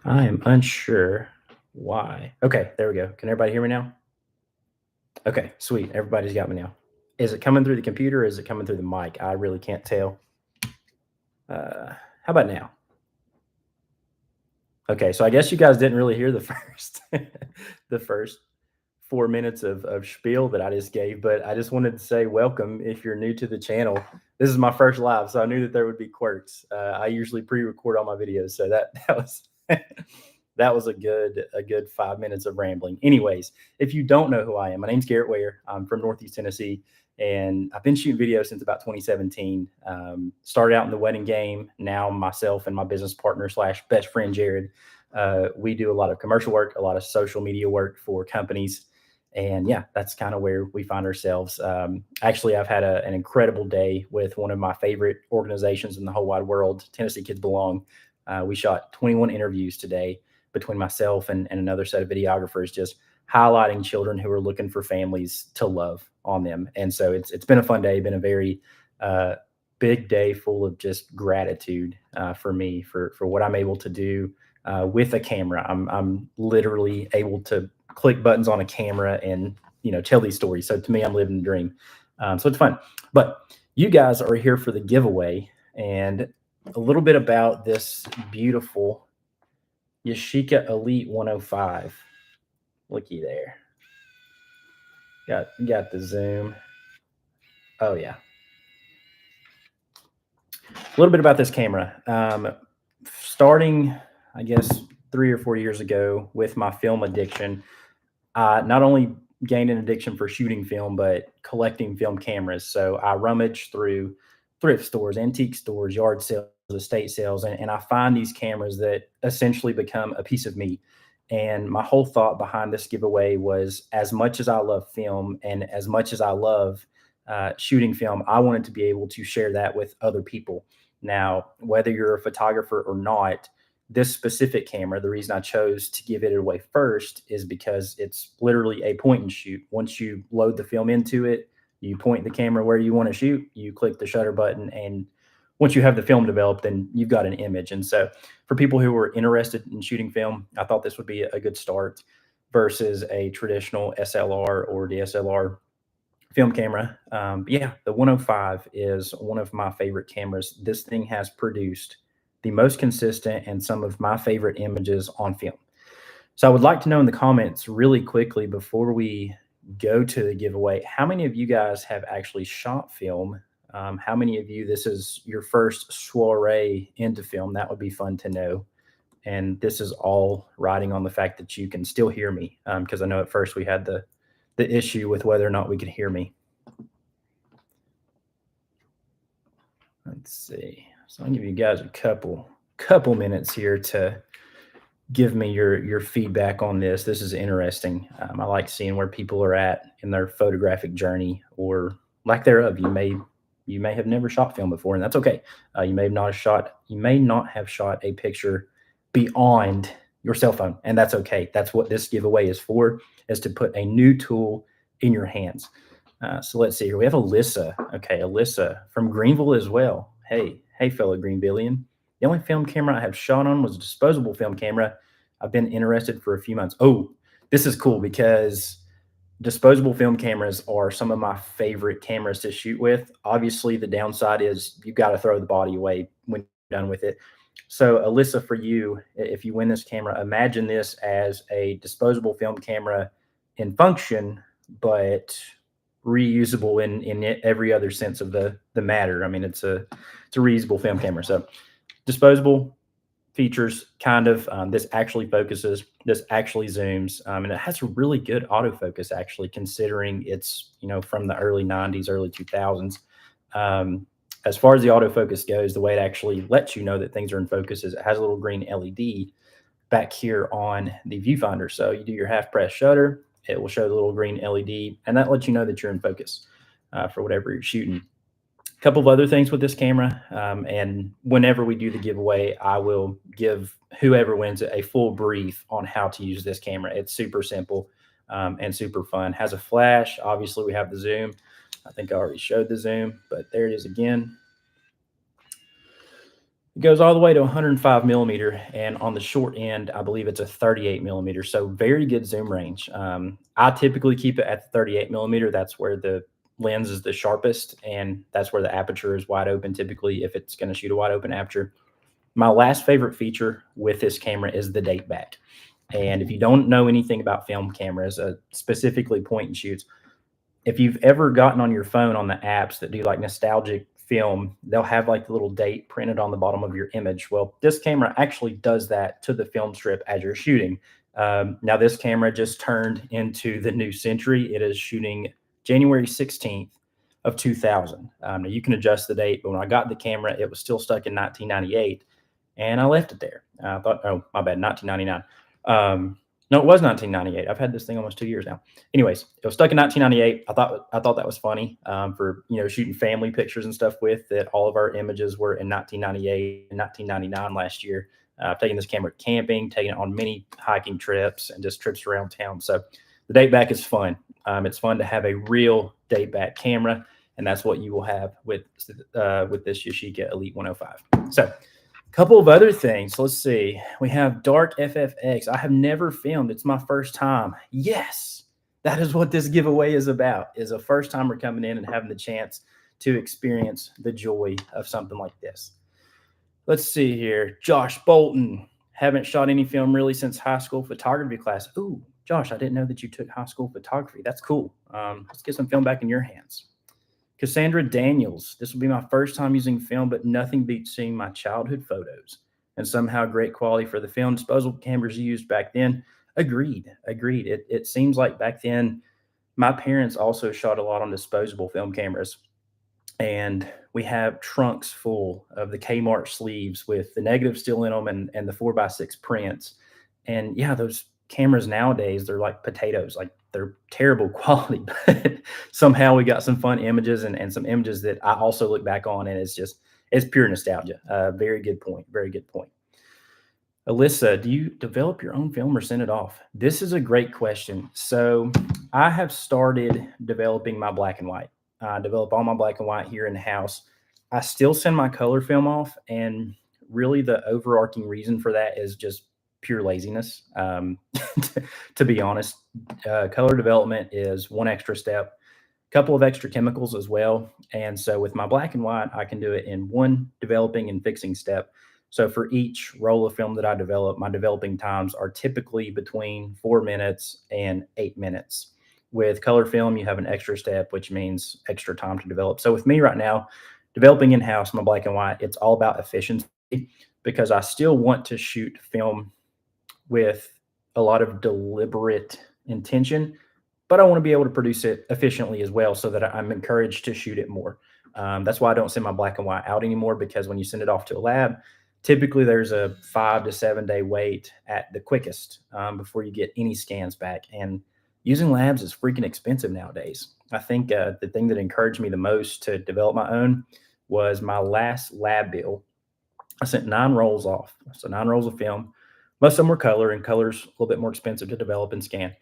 I am unsure why. Okay, there we go. Can everybody hear me now? Okay, sweet. Everybody's got me now. Is it coming through the computer or is it coming through the mic? I really can't tell. How about now? Okay, so I guess you guys didn't really hear the first the first 4 minutes of spiel that I just gave, but I just wanted to say welcome if you're new to the channel. This is my first live, so I knew that there would be quirks. I usually pre-record all my videos, so that was that was a good 5 minutes of rambling. Anyways, if you don't know who I am, my name's Garrett Ware. I'm from Northeast Tennessee, and I've been shooting videos since about 2017. Started out in the wedding game. Now myself and my business partner slash best friend Jared, we do a lot of commercial work, a lot of social media work for companies, and yeah, that's kind of where we find ourselves. Actually, I've had an incredible day with one of my favorite organizations in the whole wide world, Tennessee Kids Belong. We shot 21 interviews today between myself and another set of videographers, just highlighting children who are looking for families to love on them. And so it's been a fun day, been a very uh, big day full of just gratitude for me for what I'm able to do with a camera. I'm literally able to click buttons on a camera and tell these stories. So to me, I'm living the dream. So it's fun. But you guys are here for the giveaway and a little bit about this beautiful Yashica Elite 105. Looky there. Got the zoom. Oh yeah. A little bit about this camera. Starting, I guess, 3 or 4 years ago with my film addiction, I not only gained an addiction for shooting film, but collecting film cameras. So I rummage through thrift stores, antique stores, yard sales, estate sales, and I find these cameras that essentially become a piece of me. And my whole thought behind this giveaway was as much as I love film and as much as I love shooting film, I wanted to be able to share that with other people. Now, whether you're a photographer or not, this specific camera, the reason I chose to give it away first is because it's literally a point and shoot. Once you load the film into it, you point the camera where you want to shoot, you click the shutter button, and once you have the film developed, then you've got an image. And so, for people who are interested in shooting film, I thought this would be a good start versus a traditional SLR or DSLR film camera. Yeah, the 105 is one of my favorite cameras. This thing has produced the most consistent and some of my favorite images on film. So I would like to know in the comments really quickly before we go to the giveaway, how many of you guys have actually shot film? How many of you, this is your first soiree into film? That would be fun to know. And this is all riding on the fact that you can still hear me, because I know at first we had the issue with whether or not we could hear me. Let's see. So I'll give you guys a couple minutes here to give me your feedback on this. This is interesting. I like seeing where people are at in their photographic journey or lack thereof. You may have never shot film before, and that's okay. You may not have shot a picture beyond your cell phone, and that's okay. That's what this giveaway is for, is to put a new tool in your hands. So let's see here. We have Alyssa. Okay, Alyssa from Greenville as well. Hey, fellow Greenvillian. The only film camera I have shot on was a disposable film camera. I've been interested for a few months. Oh, this is cool because disposable film cameras are some of my favorite cameras to shoot with. Obviously, the downside is you've got to throw the body away when you're done with it. So, Alyssa, for you, if you win this camera, imagine this as a disposable film camera in function, but reusable in every other sense of the matter. I mean, it's a reusable film camera. So, disposable features kind of this actually focuses, this actually zooms, and it has a really good autofocus actually, considering it's from the early 90s, early 2000s. um, as far as the autofocus goes, the way it actually lets you know that things are in focus is it has a little green LED back here on the viewfinder. So you do your half press shutter, it will show the little green LED, and that lets you know that you're in focus for whatever you're shooting. A couple of other things with this camera, and whenever we do the giveaway, I will give whoever wins it a full brief on how to use this camera. It's super simple and super fun. Has a flash. Obviously, we have the zoom. I think I already showed the zoom, but there it is again. goes all the way to 105 millimeter, and on the short end, I believe it's a 38 millimeter. So very good zoom range. I typically keep it at the 38 millimeter. That's where the lens is the sharpest, and that's where the aperture is wide open. Typically, if it's going to shoot a wide open aperture. My last favorite feature with this camera is the date back. And if you don't know anything about film cameras, specifically point and shoots, if you've ever gotten on your phone on the apps that do like nostalgic film, they'll have like the little date printed on the bottom of your image. Well, this camera actually does that to the film strip as you're shooting. Now, this camera just turned into the new century. It is shooting January 16th of 2000. Now, you can adjust the date, but when I got the camera, it was still stuck in 1998, and I left it there. I thought, oh, my bad, 1999. No, it was 1998. I've had this thing almost 2 years now. Anyways, it was stuck in 1998. I thought that was funny for shooting family pictures and stuff with that. All of our images were in 1998 and 1999 last year. I've taken this camera camping, taken it on many hiking trips and just trips around town. So the date back is fun. It's fun to have a real date back camera, and that's what you will have with this Yashica Elite 105. So couple of other things. Let's see. We have Dark FFX. I have never filmed. It's my first time. Yes, that is what this giveaway is about, is a first timer coming in and having the chance to experience the joy of something like this. Let's see here. Josh Bolton. Haven't shot any film really since high school photography class. Ooh, Josh, I didn't know that you took high school photography. That's cool. Let's get some film back in your hands. Cassandra Daniels. This will be my first time using film, but nothing beats seeing my childhood photos and somehow great quality for the film. Disposable cameras used back then. Agreed. It seems like back then, my parents also shot a lot on disposable film cameras. And we have trunks full of the Kmart sleeves with the negative still in them and the 4x6 prints. And yeah, those cameras nowadays, they're like potatoes, like they're terrible quality, but somehow we got some fun images and some images that I also look back on, and it's pure nostalgia. Very good point. Very good point. Alyssa, do you develop your own film or send it off? This is a great question. So I have started developing my black and white. I develop all my black and white here in the house. I still send my color film off, and really the overarching reason for that is just pure laziness. To be honest, color development is one extra step, couple of extra chemicals as well. And so with my black and white, I can do it in one developing and fixing step. So for each roll of film that I develop, my developing times are typically between 4 minutes and 8 minutes. With color film, you have an extra step, which means extra time to develop. So with me right now, developing in-house my black and white, it's all about efficiency because I still want to shoot film with a lot of deliberate intention, but I want to be able to produce it efficiently as well so that I'm encouraged to shoot it more. That's why I don't send my black and white out anymore, because when you send it off to a lab, typically there's a 5 to 7 day wait at the quickest before you get any scans back. And using labs is freaking expensive nowadays. I think the thing that encouraged me the most to develop my own was my last lab bill. I sent 9 rolls off. So 9 rolls of film. Most of them were color, and color's a little bit more expensive to develop and scan.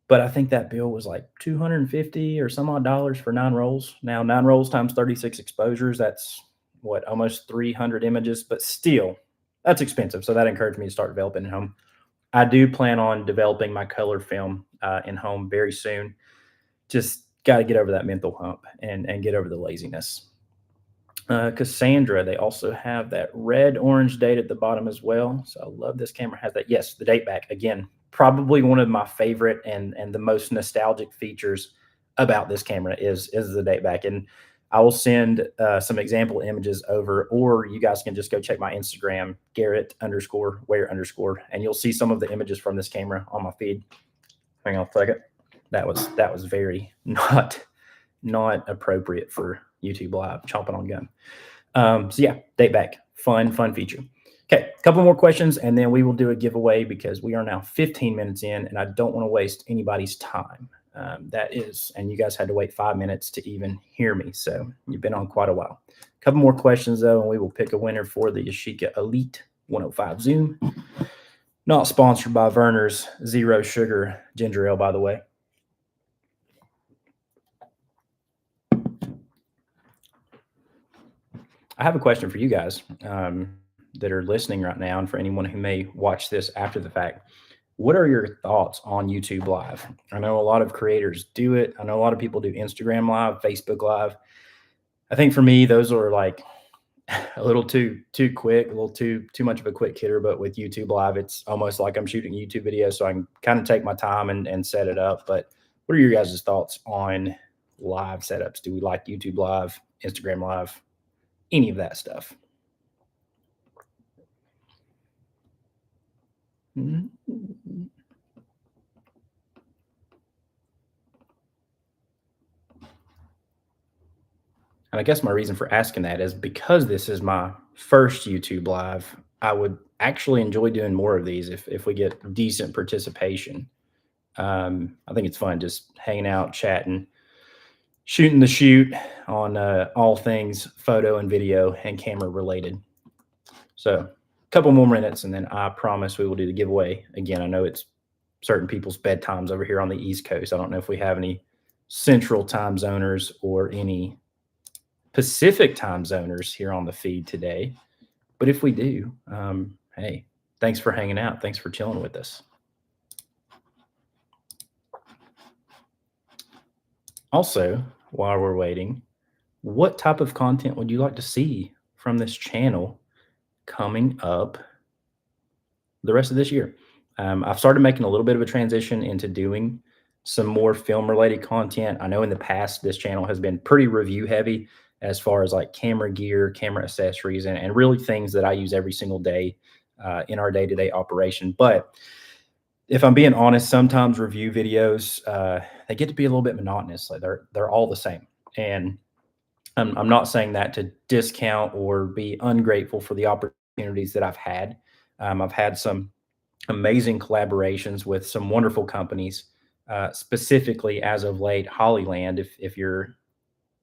But I think that bill was like 250 or some odd dollars for 9 rolls. Now, 9 rolls times 36 exposures, that's what, almost 300 images, but still, that's expensive. So that encouraged me to start developing at home. I do plan on developing my color film in home very soon. Just got to get over that mental hump and get over the laziness. Cassandra, they also have that red orange date at the bottom as well. So I love this camera has that. Yes, the date back. Again, probably one of my favorite and the most nostalgic features about this camera is the date back. And I will send some example images over, or you guys can just go check my Instagram, Garrett_Ware_, and you'll see some of the images from this camera on my feed. Hang on a second. That was very not appropriate for YouTube Live, chomping on gum. So yeah, date back, fun feature. Okay, a couple more questions, and then we will do a giveaway because we are now 15 minutes in, and I don't want to waste anybody's time. And you guys had to wait 5 minutes to even hear me, so you've been on quite a while. A couple more questions, though, and we will pick a winner for the Yashica Elite 105 Zoom. Not sponsored by Verner's Zero Sugar Ginger Ale, by the way. I have a question for you guys. that are listening right now, and for anyone who may watch this after the fact, what are your thoughts on YouTube Live? I know a lot of creators do it. I know a lot of people do Instagram Live, Facebook Live. I think for me, those are like a little too quick, a little too much of a quick hitter. But with YouTube Live, it's almost like I'm shooting YouTube videos, so I can kind of take my time and set it up. But what are your guys' thoughts on live setups? Do we like YouTube Live, Instagram Live, any of that stuff? And I guess my reason for asking that is because this is my first YouTube Live. I would actually enjoy doing more of these if we get decent participation. I think it's fun just hanging out, chatting, shooting the shoot on all things photo and video and camera related. So a couple more minutes and then I promise we will do the giveaway. Again, I know it's certain people's bedtimes over here on the East Coast. I don't know if we have any central time zoners or any Pacific time zoners here on the feed today. But if we do, hey, thanks for hanging out. Thanks for chilling with us. Also, while we're waiting, what type of content would you like to see from this channel coming up the rest of this year? I've started making a little bit of a transition into doing some more film related content. I know in the past, this channel has been pretty review heavy as far as like camera gear, camera accessories, and really things that I use every single day in our day-to-day operation. But if I'm being honest, sometimes review videos, they get to be a little bit monotonous. Like they're all the same. And I'm not saying that to discount or be ungrateful for the opportunities that I've had. I've had some amazing collaborations with some wonderful companies, specifically as of late, Hollyland. If you're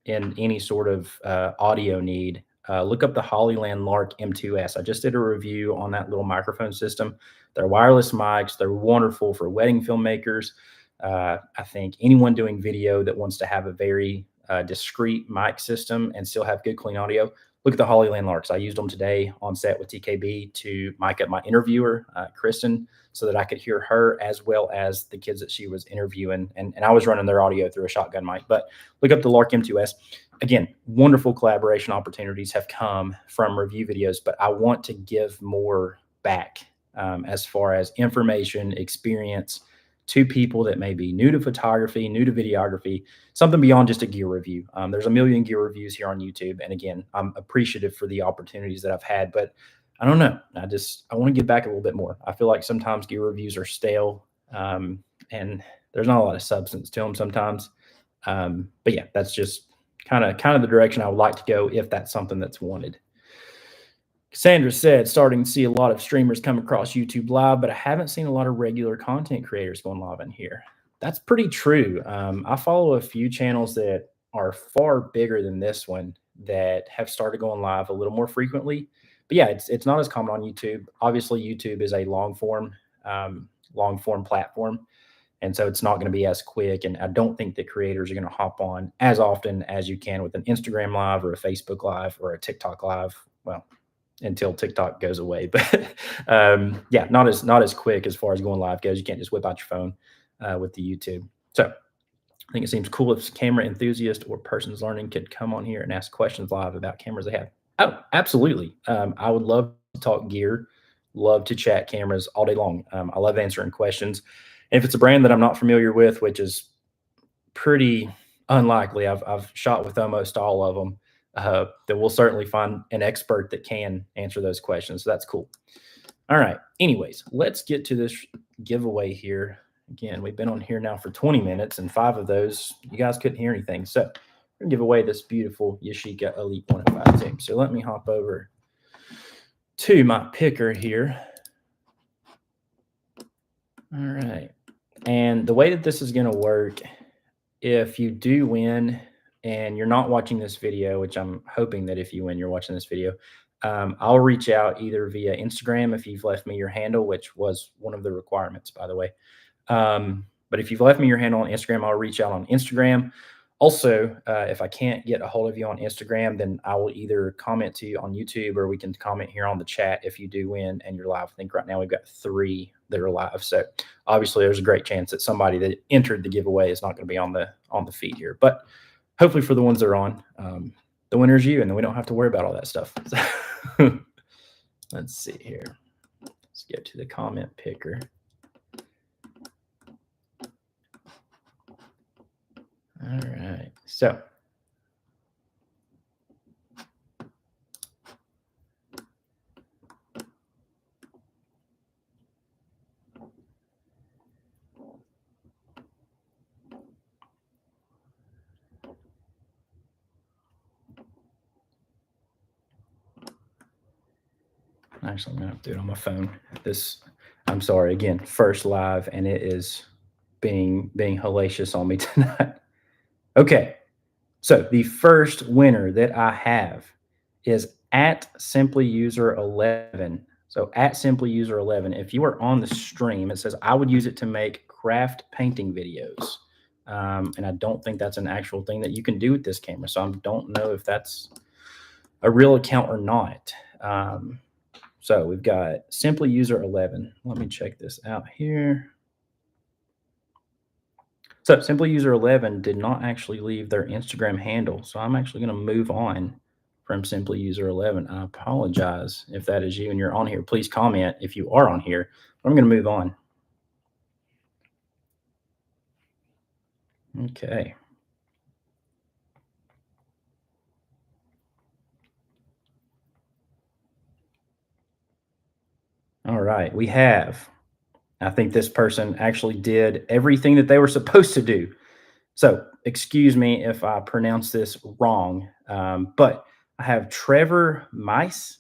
in any sort of audio need, look up the Hollyland Lark M2S. I just did a review on that little microphone system. They're wireless mics. They're wonderful for wedding filmmakers. I think anyone doing video that wants to have a very discrete mic system and still have good clean audio, look at the Hollyland Larks. I used them today on set with TKB to mic up my interviewer, Kristen, so that I could hear her as well as the kids that she was interviewing. And I was running their audio through a shotgun mic. But look up the Lark M2S. Again, wonderful collaboration opportunities have come from review videos, but I want to give more back as far as information, experience to people that may be new to photography, new to videography, something beyond just a gear review. There's a million gear reviews here on YouTube. And again, I'm appreciative for the opportunities that I've had, but I don't know. I want to give back a little bit more. I feel like sometimes gear reviews are stale and there's not a lot of substance to them sometimes. But yeah, that's just kind of the direction I would like to go if that's something that's wanted. Cassandra said, starting to see a lot of streamers come across YouTube Live, but I haven't seen a lot of regular content creators going live in here. That's pretty true. I follow a few channels that are far bigger than this one that have started going live a little more frequently. But yeah, it's not as common on YouTube. Obviously, YouTube is a long form platform. And so it's not going to be as quick. And I don't think that creators are going to hop on as often as you can with an Instagram Live or a Facebook Live or a TikTok Live. Well, until TikTok goes away. But yeah, not as quick as far as going live goes. You can't just whip out your phone with the YouTube. So I think it seems cool if camera enthusiast or persons learning could come on here and ask questions live about cameras they have. Oh, absolutely. I would love to talk gear, love to chat cameras all day long. I love answering questions. And if it's a brand that I'm not familiar with, which is pretty unlikely, I've shot with almost all of them, then we'll certainly find an expert that can answer those questions. So that's cool. All right. Anyways, let's get to this giveaway here. Again, we've been on here now for 20 minutes, and 5 of those, you guys couldn't hear anything. So we're going to give away this beautiful Yashica Elite 105 tape. So let me hop over to my picker here. All right. And the way that this is going to work, if you do win and you're not watching this video, which I'm hoping that if you win, you're watching this video, I'll reach out either via Instagram if you've left me your handle, which was one of the requirements, by the way. But if you've left me your handle on Instagram, I'll reach out on Instagram, Also, if I can't get a hold of you on Instagram, then I will either comment to you on YouTube or we can comment here on the chat if you do win and you're live. I think right now we've got 3 that are live. So obviously there's a great chance that somebody that entered the giveaway is not going to be on the feed here. But hopefully for the ones that are on, the winner is you, and then we don't have to worry about all that stuff. So, let's see here. Let's get to the comment picker. All right. So actually, I'm gonna have to do it on my phone. I'm sorry again, first live, and it is being hellacious on me tonight. Okay, so the first winner that I have is at Simply User 11. So at Simply User 11, if you are on the stream, it says I would use it to make craft painting videos. And I don't think that's an actual thing that you can do with this camera. So I don't know if that's a real account or not. So we've got Simply User 11. Let me check this out here. So Simply User 11 did not actually leave their Instagram handle. So I'm actually going to move on from Simply User 11. I apologize if that is you and you're on here. Please comment if you are on here. I'm going to move on. Okay. All right. We have, I think this person actually did everything that they were supposed to do. So excuse me if I pronounce this wrong, but I have Trevor Meis,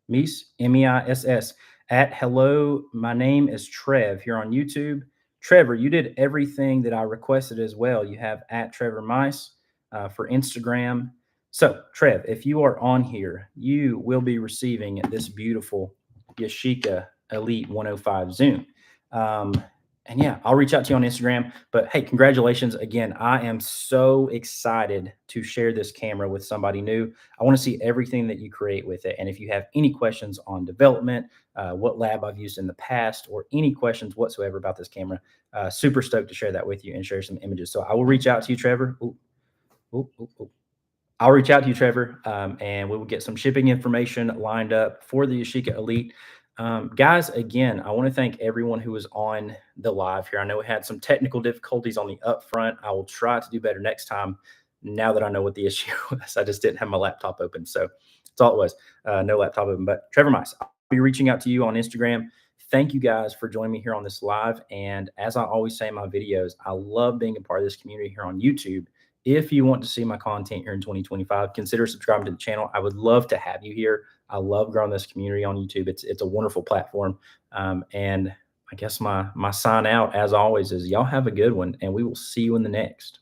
Miss, at hello. My name is Trev here on YouTube. Trevor, you did everything that I requested as well. You have at Trevor Mice for Instagram. So, Trev, if you are on here, you will be receiving this beautiful Yashica Elite 105 Zoom. And yeah, I'll reach out to you on Instagram. But hey, congratulations again. I am so excited to share this camera with somebody new. I want to see everything that you create with it. And if you have any questions on development, what lab I've used in the past, or any questions whatsoever about this camera, super stoked to share that with you and share some images. So I will reach out to you, Trevor. Ooh, ooh, ooh, ooh. I'll reach out to you, Trevor, and we will get some shipping information lined up for the Yashica Elite. Guys, again, I want to thank everyone who was on the live here. I know we had some technical difficulties on the upfront. I will try to do better next time. Now that I know what the issue was, I just didn't have my laptop open. So that's all it was. No laptop open. But Trevor Mice, I'll be reaching out to you on Instagram. Thank you guys for joining me here on this live. And as I always say in my videos, I love being a part of this community here on YouTube. If you want to see my content here in 2025, consider subscribing to the channel. I would love to have you here. I love growing this community on YouTube. It's a wonderful platform. And I guess my sign out, as always, is y'all have a good one, and we will see you in the next.